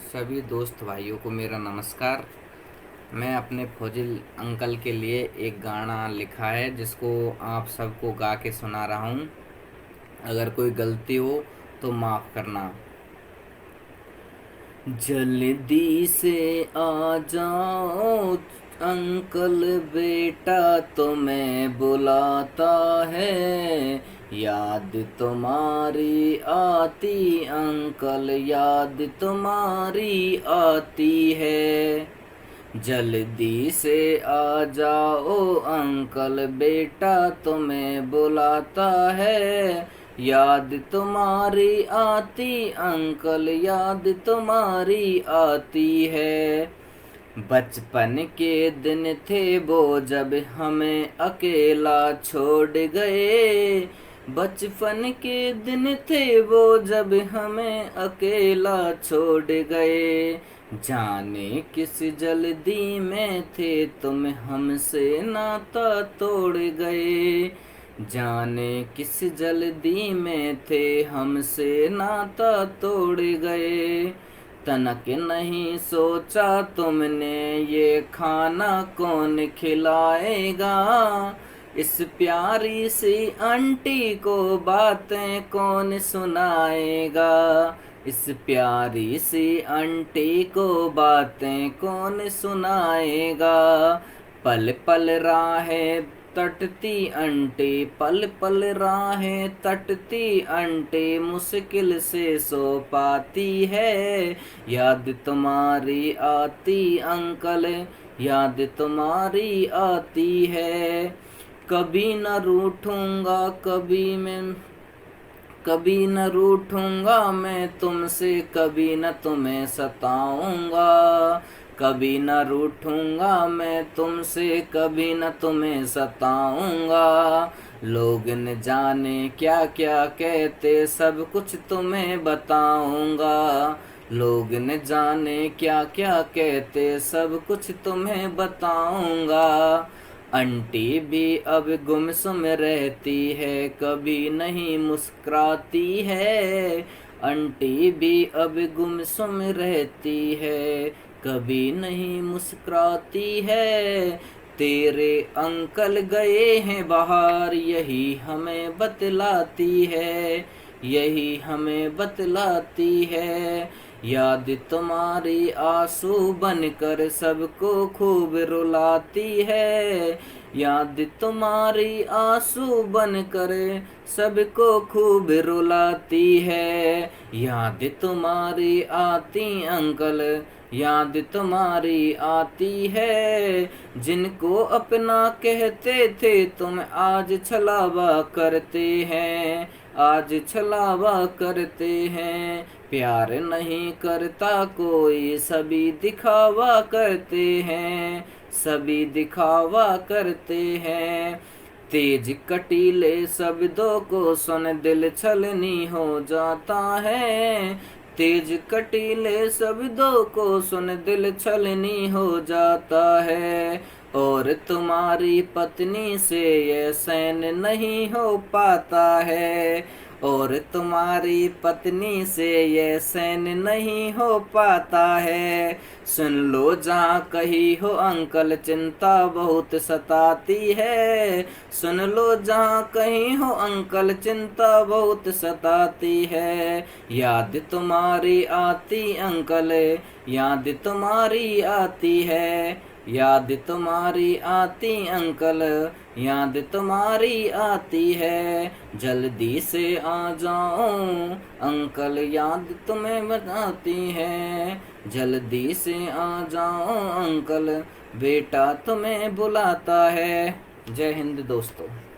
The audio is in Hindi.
सभी दोस्त भाइयों को मेरा नमस्कार। मैं अपने फौजिल अंकल के लिए एक गाना लिखा है जिसको आप सबको गा के सुना रहा हूँ। अगर कोई गलती हो तो माफ़ करना। जल्दी से आ जाओ अंकल, बेटा तुम्हें बुलाता है। याद तुम्हारी आती अंकल, याद तुम्हारी आती है। जल्दी से आ जाओ अंकल, बेटा तुम्हें बुलाता है। याद तुम्हारी आती अंकल, याद तुम्हारी आती है। बचपन के दिन थे वो जब हमें अकेला छोड़ गए। बचपन के दिन थे वो जब हमें अकेला छोड़ गए। जाने किस जल्दी में थे तुम हमसे नाता तोड़ गए। जाने किस जल्दी में थे हमसे नाता तोड़ गए। तनक नहीं सोचा तुमने ये खाना कौन खिलाएगा। इस प्यारी सी आंटी को बातें कौन सुनाएगा। इस प्यारी सी आंटी को बातें कौन सुनाएगा। पल पल राहें तटती आंटी, पल पल राहें तटती आंटी, मुश्किल से सो पाती है। याद तुम्हारी आती अंकल, याद तुम्हारी आती है। कभी न रूठूंगा कभी न रूठूंगा मैं तुमसे, कभी न तुम्हें सताऊंगा। कभी न रूठूंगा मैं तुमसे, कभी न तुम्हें सताऊंगा। लोग न जाने क्या क्या कहते, सब कुछ तुम्हें बताऊंगा। लोग न जाने क्या क्या कहते, सब कुछ तुम्हें बताऊंगा। आंटी भी अब गुमसुम रहती है, कभी नहीं मुस्कुराती है। आंटी भी अब गुमसुम रहती है, कभी नहीं मुस्कुराती है। तेरे अंकल गए हैं बाहर, यही हमें बतलाती है, यही हमें बतलाती है। याद तुम्हारी आंसू बनकर सबको खूब रुलाती है। याद तुम्हारी आंसू बनकर सबको खूब रुलाती है। याद तुम्हारी आती अंकल, याद तुम्हारी आती है। जिनको अपना कहते थे तुम आज छलावा करते हैं, आज छलावा करते हैं। प्यार नहीं करता कोई, सभी दिखावा करते हैं, सभी दिखावा करते हैं। तेज कटीले शब्दों को सुन दिल छलनी हो जाता है। तेज कटीले शब्दों को सुन दिल छलनी हो जाता है। और तुम्हारी पत्नी से ये सहन नहीं हो पाता है। और तुम्हारी पत्नी से ये सहन नहीं हो पाता है। सुन लो जहाँ कहीं हो अंकल, चिंता बहुत सताती है। सुन लो जहाँ कहीं हो अंकल, चिंता बहुत सताती है। याद तुम्हारी आती अंकल, याद तुम्हारी आती है। याद तुम्हारी आती अंकल, याद तुम्हारी आती है। जल्दी से आ जाओ अंकल, याद तुम्हें बताती है। जल्दी से आ जाओ अंकल, बेटा तुम्हें बुलाता है। जय हिंद दोस्तों।